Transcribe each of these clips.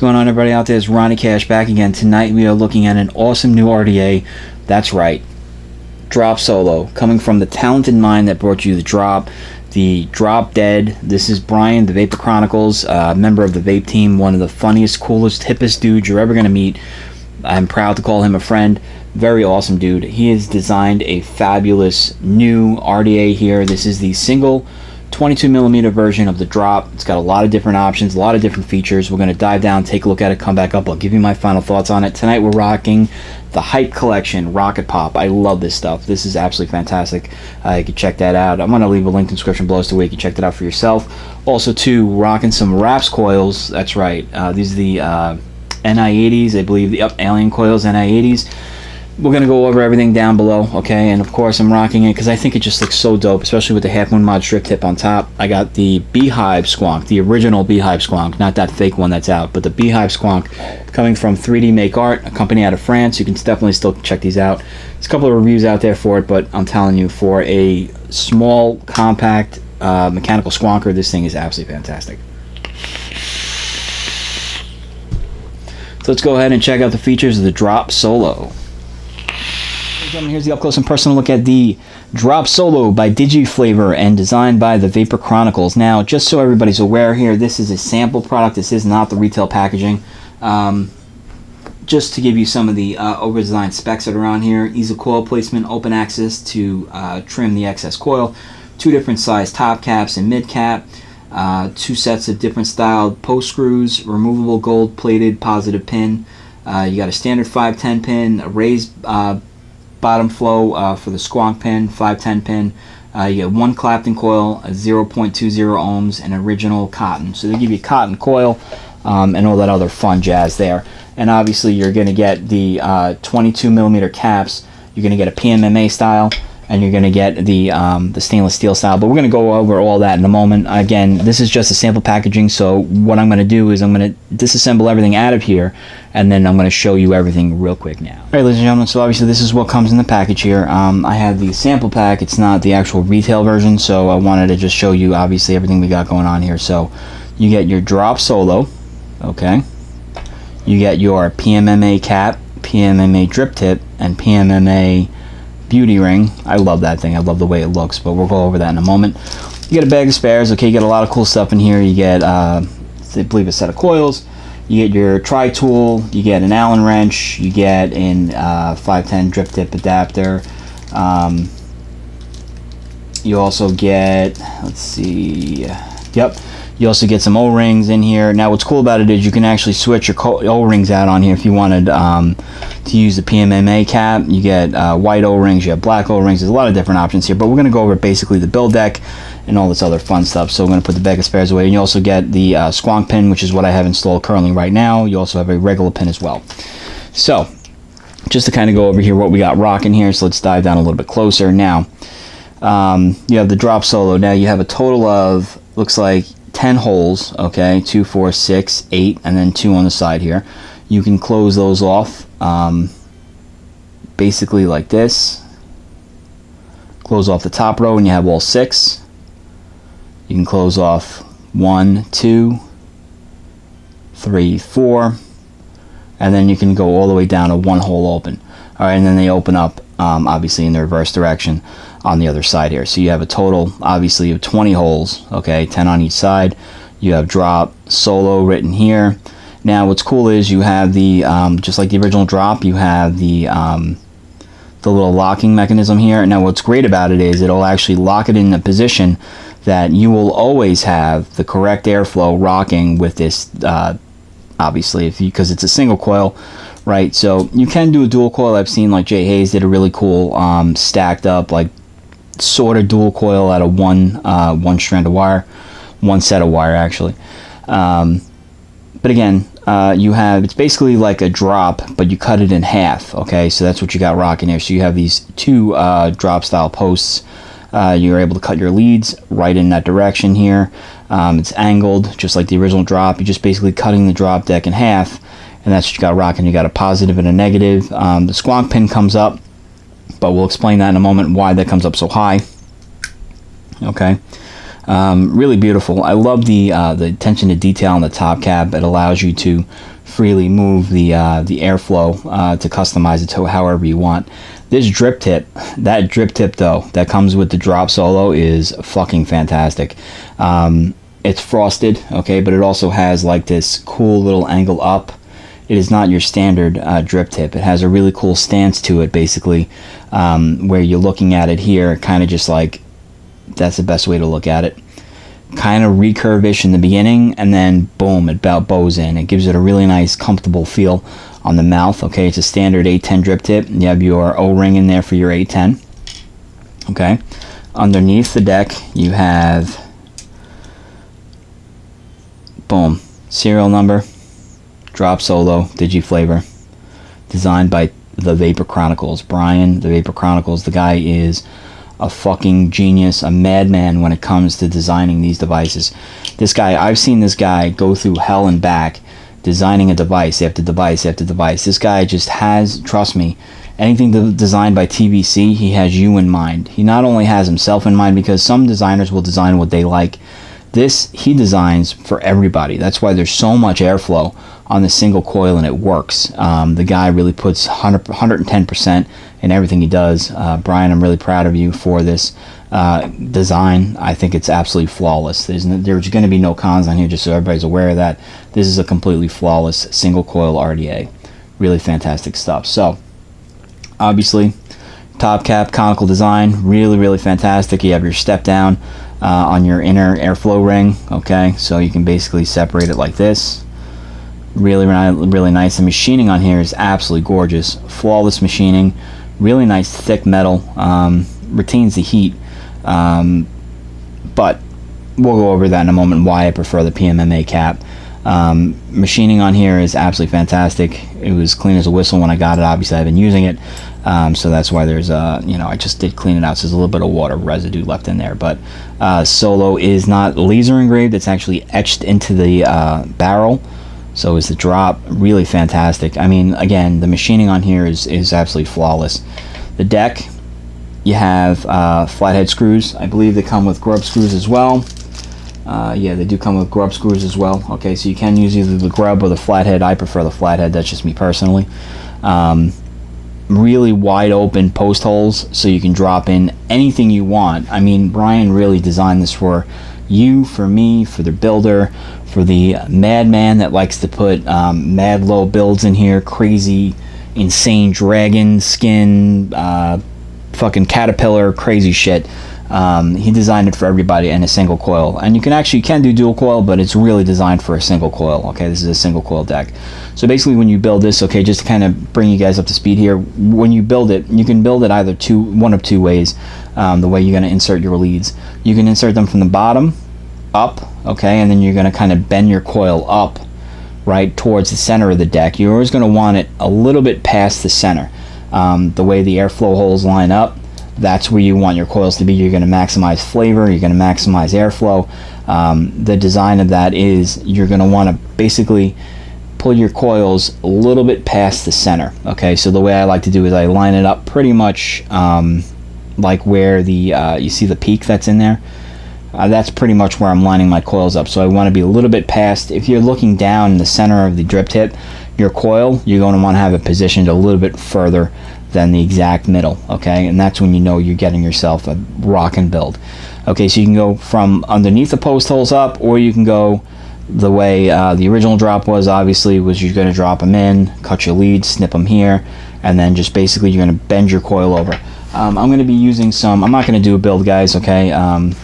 going on, everybody out there? It's Ronnie Cash back again. Tonight we are looking at an awesome new RDA. That's right, Drop Solo, coming from the talented mind that brought you the Drop Dead. This is Brian, the Vapor Chronicles, member of the Vape team, one of the funniest, coolest, hippest dudes you're ever going to meet. I'm proud to call him a friend. Very awesome dude. He has designed a fabulous new RDA here. This is the single 22mm version of the Drop. It's got a lot of different options, a lot of different features. We're going to dive down, take a look at it, come back up. I'll give you my final thoughts on it. Tonight we're rocking the Hype Collection Rocket Pop. I love this stuff. This is absolutely fantastic. You can check that out. I'm going to leave a link in the description below so you can check that out for yourself. Also, too, rocking some Wraps coils. That's right. These are the NI80s. I believe the Alien Coils NI80s. We're going to go over everything down below, okay? And of course I'm rocking it because I think it just looks so dope, especially with the Half Moon Mod strip tip on top. I got the Beehive Squonk, the original Beehive Squonk, not that fake one that's out, but the Beehive Squonk coming from 3D Make Art, a company out of France. You can definitely still check these out. There's a couple of reviews out there for it, but I'm telling you, for a small, compact mechanical squonker, this thing is absolutely fantastic. So let's go ahead and check out the features of the Drop Solo. Here's the up-close and personal look at the Drop Solo by Digiflavor and designed by the Vapor Chronicles. Now, just so everybody's aware here, this is a sample product. This is not the retail packaging. Just to give you some of the over-designed specs that are on here. Ease of coil placement, open access to trim the excess coil, 2 different size top caps and mid cap, 2 sets of different styled post screws, removable gold-plated positive pin. You got a standard 510 pin, a raised bottom flow for the squonk pin, 510 pin. You get 1 Clapton coil, a 0.20 ohms, and original cotton. So they give you cotton coil and all that other fun jazz there. And obviously you're going to get the 22mm caps. You're going to get a PMMA style, and you're going to get the stainless steel style. But we're going to go over all that in a moment. Again, this is just a sample packaging, so what I'm going to do is I'm going to disassemble everything out of here, and then I'm going to show you everything real quick now. Alright, ladies and gentlemen, so obviously this is what comes in the package here. I have the sample pack. It's not the actual retail version, so I wanted to just show you obviously everything we got going on here. So you get your Drop Solo, okay? You get your PMMA cap, PMMA drip tip, and PMMA beauty ring. I love that thing. I love the way it looks, but we'll go over that in a moment. You get a bag of spares, okay? You get a lot of cool stuff in here. You get, I believe, a set of coils. You get your tri-tool. You get an Allen wrench. You get an 510 drip tip adapter. You also get, let's see, yep. You also get some O-rings in here. Now what's cool about it is you can actually switch your O-rings out on here if you wanted to use the PMMA cap. You get white O-rings, you have black O-rings. There's a lot of different options here, but we're going to go over basically the build deck and all this other fun stuff. So we're going to put the bag of spares away, and you also get the squonk pin, which is what I have installed currently right now. You also have a regular pin as well. So just to kind of go over here what we got rocking here, so let's dive down a little bit closer. Now you have the Drop Solo. Now you have a total of, looks like, 10 holes, okay, 2, 4, 6, 8, and then 2 on the side here. You can close those off basically like this. Close off the top row and you have all 6. You can close off 1, 2, 3, 4, and then you can go all the way down to 1 hole open. Alright, and then they open up obviously in the reverse direction on the other side here. So you have a total obviously of 20 holes, okay, 10 on each side. You have Drop Solo written here. Now what's cool is you have the just like the original Drop, you have the little locking mechanism here. Now what's great about it is it'll actually lock it in a position that you will always have the correct airflow rocking with this obviously, because it's a single coil, right? So you can do a dual coil. I've seen like Jay Hayes did a really cool stacked up like sort of dual coil out of one strand of wire, one set of wire actually. But again, you have, it's basically like a drop, but you cut it in half, okay? So that's what you got rocking here. So you have these 2 drop style posts. You're able to cut your leads right in that direction here. It's angled just like the original Drop. You're just basically cutting the drop deck in half, and that's what you got rocking. You got a positive and a negative. The squonk pin comes up, but we'll explain that in a moment, why that comes up so high. Okay, really beautiful. I love the attention to detail on the top cap. It allows you to freely move the airflow to customize it to however you want. This drip tip, that drip tip though, that comes with the drop solo is fucking fantastic. It's frosted, okay, but it also has like this cool little angle up. It is not your standard drip tip. It has a really cool stance to it, basically, where you're looking at it here, kind of just like, that's the best way to look at it. Kind of recurve-ish in the beginning, and then boom, it bows in. It gives it a really nice, comfortable feel on the mouth. Okay, it's a standard 810 drip tip. You have your O-ring in there for your 810. Okay, underneath the deck you have, boom, serial number, drop solo, Digiflavor, designed by the Vapor Chronicles. Brian, the Vapor Chronicles, the guy is a fucking genius, a madman when it comes to designing these devices. This guy, I've seen this guy go through hell and back designing a device after device after device. This guy just has, trust me, anything designed by TVC, he has you in mind. He not only has himself in mind, because some designers will design what they like. This, he designs for everybody. That's why there's so much airflow on the single coil, and it works. The guy really puts 110% in everything he does. Brian, I'm really proud of you for this design. I think it's absolutely flawless. There's going to be no cons on here, just so everybody's aware of that. This is a completely flawless single coil RDA. Really fantastic stuff. So, obviously, top cap, conical design, really, really fantastic. You have your step down on your inner airflow ring. Okay, so you can basically separate it like this. Really, really nice. The machining on here is absolutely gorgeous. Flawless machining. Really nice thick metal. Retains the heat. But we'll go over that in a moment, why I prefer the PMMA cap. Machining on here is absolutely fantastic. It was clean as a whistle when I got it. Obviously, I've been using it. So that's why there's I just did clean it out, so there's a little bit of water residue left in there. But solo is not laser engraved. It's actually etched into the barrel. So is the drop. Really fantastic. I mean, again, the machining on here is absolutely flawless. The deck, you have flathead screws. I believe they come with grub screws as well. Yeah, they do come with grub screws as well. Okay, so you can use either the grub or the flathead. I prefer the flathead. That's just me personally. Really wide open post holes, so you can drop in anything you want. I mean, Brian really designed this for you, for me, for the builder, for the madman that likes to put mad low builds in here, crazy, insane dragon skin, fucking caterpillar, crazy shit. He designed it for everybody in a single coil, and you can do dual coil, but it's really designed for a single coil. Okay, this is a single coil deck. So basically, when you build this, okay, just to kind of bring you guys up to speed here, when you build it, you can build it either one of two ways. The way you're going to insert your leads, you can insert them from the bottom up, okay, and then you're going to kind of bend your coil up right towards the center of the deck. You're always going to want it a little bit past the center. The way the airflow holes line up, that's where you want your coils to be. You're going to maximize flavor, you're going to maximize airflow. The design of that is you're going to want to basically pull your coils a little bit past the center. Okay, so the way I like to do is I line it up pretty much like where the you see the peak that's in there. That's pretty much where I'm lining my coils up. So I want to be a little bit past. If you're looking down in the center of the drip tip, your coil, you're going to want to have it positioned a little bit further than the exact middle. Okay, and that's when you know you're getting yourself a rockin' build. Okay, so you can go from underneath the post holes up, or you can go the way the original drop was. Obviously, was you're going to drop them in, cut your leads, snip them here, and then just basically you're going to bend your coil over. I'm going to be using some. I'm not going to do a build, guys. Okay.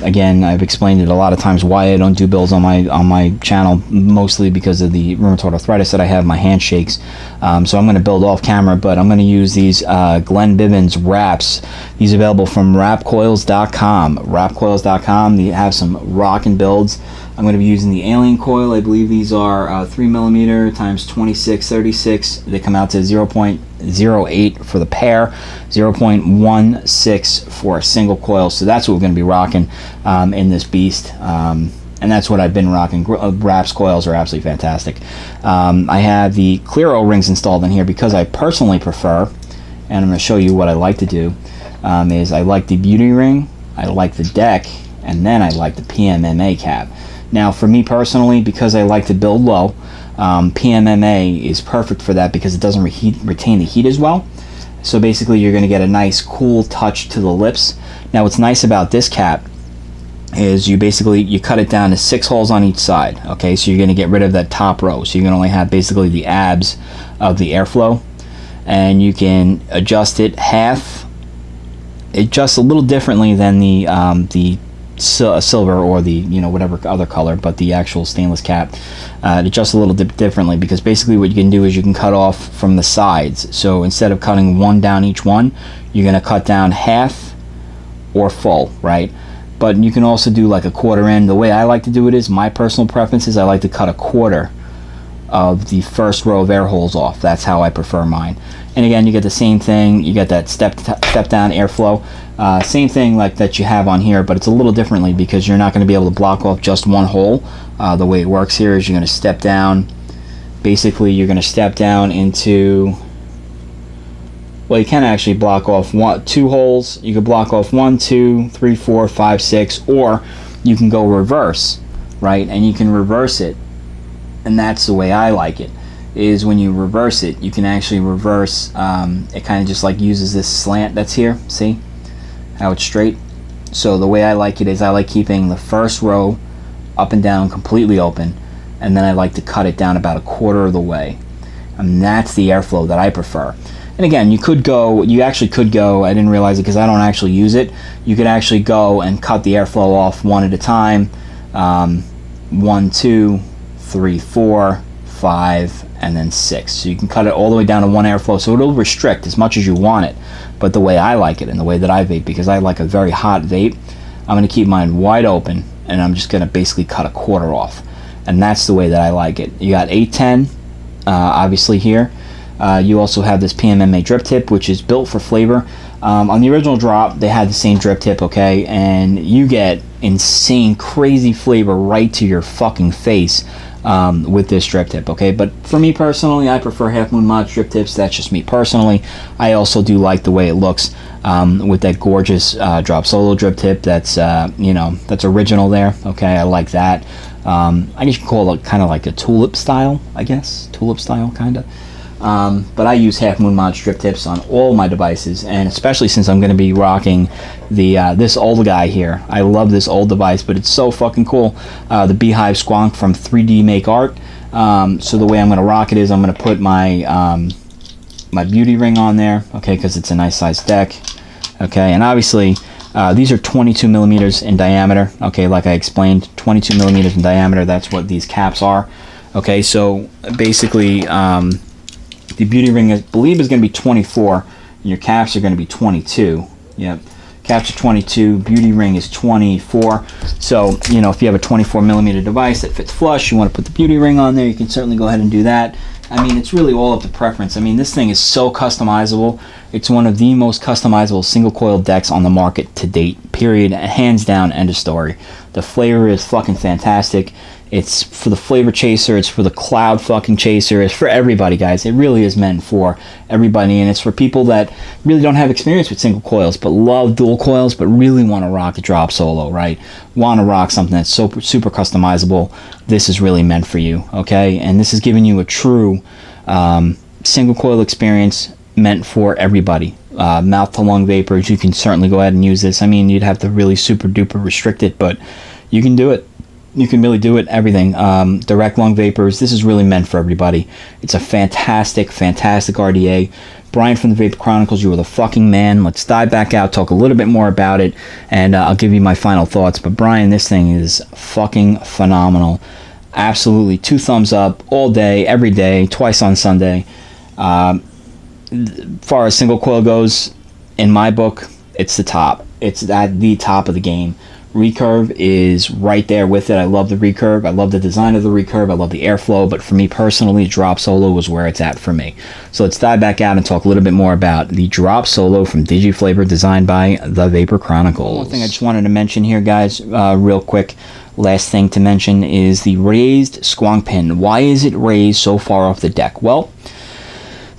Again, I've explained it a lot of times why I don't do builds on my channel, mostly because of the rheumatoid arthritis that I have. My hand shakes. So I'm going to build off camera, but I'm going to use these Glenn Bivens wraps. These are available from wrapcoils.com. Wrapcoils.com. They have some rockin' builds. I'm going to be using the Alien coil. I believe these are 3mm times 2636. They come out to 0.08 for the pair, 0.16 for a single coil. So that's what we're going to be rocking in this beast. And that's what I've been rocking. Wraps coils are absolutely fantastic. I have the clear O-rings installed in here because I personally prefer, and I'm going to show you what I like to do, is I like the beauty ring, I like the deck, and then I like the PMMA cap. Now, for me personally, because I like to build low, PMMA is perfect for that because it doesn't retain the heat as well. So basically you're going to get a nice cool touch to the lips. Now what's nice about this cap is you cut it down to 6 holes on each side. Okay, so you're going to get rid of that top row, so you can only have basically the abs of the airflow, and you can adjust it half. It adjusts a little differently than the silver or the whatever other color, but the actual stainless cap it adjusts a little differently, because basically what you can do is you can cut off from the sides. So instead of cutting one down each one, you're going to cut down half or full, right? But you can also do like a quarter in. The way I like to do it is, my personal preference is I like to cut a quarter of the first row of air holes off. That's how I prefer mine. And again, you get the same thing. You get that step down airflow. Same thing like that you have on here, but it's a little differently because you're not going to be able to block off just one hole. The way it works here is you're going to step down. Basically, you're going to step down into... Well, you can actually block off 2 holes. You could block off 1, 2, 3, 4, 5, 6, or you can go reverse, right? And you can reverse it, and that's the way I like it. Is when you reverse it, you can actually reverse. It kind of just like uses this slant that's here. See how it's straight? So the way I like it is I like keeping the first row up and down completely open, and then I like to cut it down about a quarter of the way, and that's the airflow that I prefer. And again, you actually could go, I didn't realize it because I don't actually use it, you could actually go and cut the airflow off one at a time. 1, 2, 3, 4, 5, and then 6. So you can cut it all the way down to one airflow, so it'll restrict as much as you want it. But the way I like it and the way that I vape, because I like a very hot vape, I'm going to keep mine wide open, and I'm just going to basically cut a quarter off. And that's the way that I like it. You got 810, obviously here. You also have this PMMA drip tip, which is built for flavor. On the original drop, they had the same drip tip, okay, and you get insane, crazy flavor right to your fucking face with this drip tip, okay. But for me personally, I prefer Half Moon Mods drip tips. That's just me personally. I also do like the way it looks with that gorgeous drop solo drip tip. That's that's original there, okay. I like that. I guess you could call it kind of like a tulip style, kind of. But I use Half Moon Mod strip tips on all my devices, and especially since I'm going to be rocking the this old guy here. I love this old device, but it's so fucking cool. The Beehive Squonk from 3D Make Art. So the way I'm going to rock it is I'm going to put my my beauty ring on there, okay, because it's a nice size deck, okay. And obviously these are 22 millimeters in diameter, okay. Like I explained, 22 millimeters in diameter. That's what these caps are, okay. So basically. The beauty ring, I believe, is going to be 24, and your caps are going to be 22. Yep, caps are 22, beauty ring is 24. So, if you have a 24 millimeter device that fits flush, you want to put the beauty ring on there, you can certainly go ahead and do that. I mean, it's really all up to preference. I mean, this thing is so customizable. It's one of the most customizable single coil decks on the market to date, period. Hands down, end of story. The flavor is fucking fantastic. It's for the flavor chaser, it's for the cloud fucking chaser, it's for everybody, guys. It really is meant for everybody, and it's for people that really don't have experience with single coils but love dual coils but really want to rock a drop solo, right? Want to rock something that's so super customizable. This is really meant for you, okay? And this is giving you a true single coil experience meant for everybody. Mouth to lung vapors, you can certainly go ahead and use this. I mean, you'd have to really super duper restrict it, but you can do it. You can really do it, everything. Direct lung vapors, this is really meant for everybody. It's a fantastic, fantastic RDA. Brian from the Vapor Chronicles, you are the fucking man. Let's dive back out, talk a little bit more about it, and I'll give you my final thoughts. But Brian, this thing is fucking phenomenal. Absolutely, 2 thumbs up all day, every day, twice on Sunday. As far as single coil goes, in my book, it's the top. It's at the top of the game. Recurve is right there with it. I love the recurve. I love the design of the recurve. I love the airflow. But for me personally, drop solo is where it's at for me. So let's dive back out and talk a little bit more about the drop solo from Digiflavor, designed by the Vapor Chronicles. One thing I just wanted to mention here, guys, real quick. Last thing to mention is the raised squonk pin. Why is it raised so far off the deck? Well,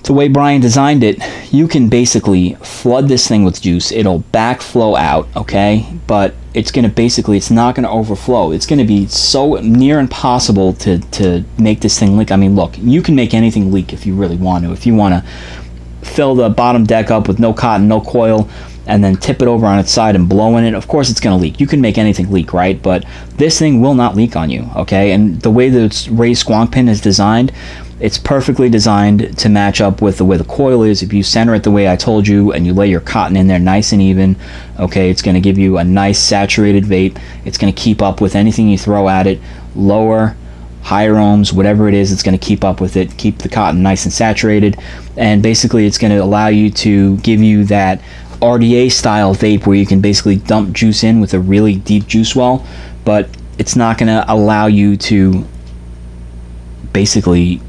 The way Brian designed it, you can basically flood this thing with juice. It'll backflow out, okay? But it's going to basically, it's not going to overflow. It's going to be so near impossible to make this thing leak. I mean, look, you can make anything leak if you really want to. If you want to fill the bottom deck up with no cotton, no coil, and then tip it over on its side and blow in it, of course it's going to leak. You can make anything leak, right? But this thing will not leak on you, okay? And the way that its raised squonk pin is designed, it's perfectly designed to match up with the way the coil is. If you center it the way I told you and you lay your cotton in there nice and even, okay, it's going to give you a nice saturated vape. It's going to keep up with anything you throw at it, lower, higher ohms, whatever it is, it's going to keep up with it, keep the cotton nice and saturated, and basically it's going to allow you to give you that RDA style vape where you can basically dump juice in with a really deep juice well, but it's not going to allow you to basically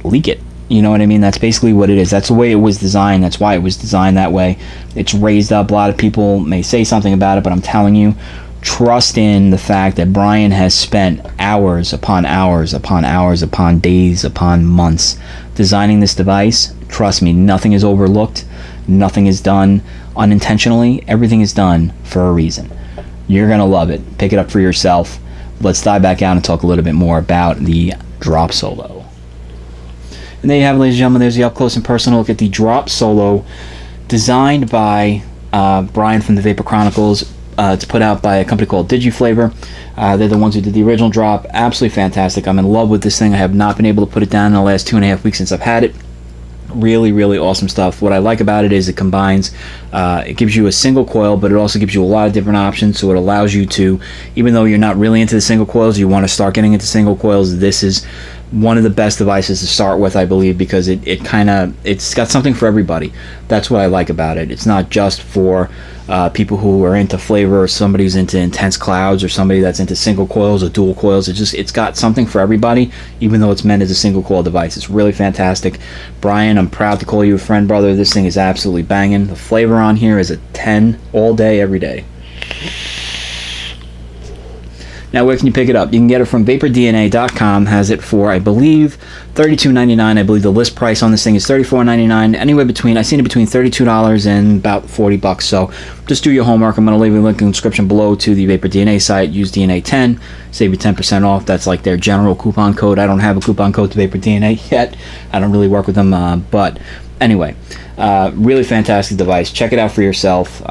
leak it. You know what I mean? That's basically what it is. That's the way it was designed. That's why it was designed that way. It's raised up. A lot of people may say something about it, but I'm telling you, trust in the fact that Brian has spent hours upon hours upon hours upon days upon months designing this device. Trust me, nothing is overlooked. Nothing is done unintentionally. Everything is done for a reason. You're going to love it. Pick it up for yourself. Let's dive back out and talk a little bit more about the Drop Solo. And there you have it, ladies and gentlemen. There's the up close and personal look at the Drop Solo, designed by Brian from the Vapor Chronicles. It's put out by a company called Digiflavor. They're the ones who did the original drop. Absolutely fantastic. I'm in love with this thing. I have not been able to put it down in the last 2.5 weeks since I've had it. Really, really awesome stuff. What I like about it is it combines, it gives you a single coil, but it also gives you a lot of different options. So it allows you to, even though you're not really into the single coils, you want to start getting into single coils, this is one of the best devices to start with, I believe, because it's got something for everybody. That's what I like about it. It's not just for people who are into flavor, or somebody who's into intense clouds, or somebody that's into single coils or dual coils. It's got something for everybody, even though it's meant as a single coil device. It's really fantastic. Brian, I'm proud to call you a friend, brother. This thing is absolutely banging. The flavor on here is a 10 all day, every day. Now, where can you pick it up? You can get it from VaporDNA.com. Has it for, I believe, $32.99. I believe the list price on this thing is $34.99. Anywhere between, I've seen it between $32 and about $40. So just do your homework. I'm going to leave a link in the description below to the VaporDNA site. Use DNA10, save you 10% off. That's like their general coupon code. I don't have a coupon code to VaporDNA yet. I don't really work with them, but anyway, really fantastic device. Check it out for yourself.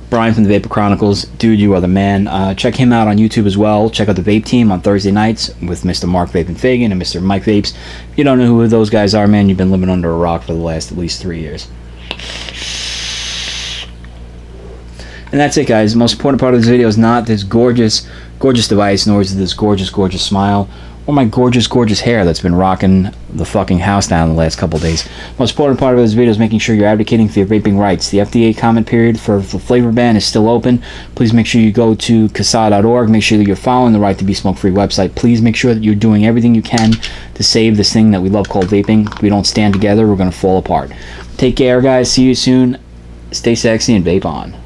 Brian from the Vapor Chronicles, dude, you are the man. Check him out on YouTube as well. Check out the Vape Team on Thursday nights with Mr. Mark Vape and Fagan and Mr. Mike Vapes. If you don't know who those guys are, man, you've been living under a rock for the last at least 3 years. And that's it, guys. The most important part of this video is not this gorgeous, gorgeous device, nor is it this gorgeous, gorgeous smile, or my gorgeous, gorgeous hair that's been rocking the fucking house down the last couple days. Most important part of this video is making sure you're advocating for your vaping rights. The FDA comment period for the flavor ban is still open. Please make sure you go to CASA.org. Make sure that you're following the Right to Be Smoke-Free website. Please make sure that you're doing everything you can to save this thing that we love called vaping. If we don't stand together, we're going to fall apart. Take care, guys. See you soon. Stay sexy and vape on.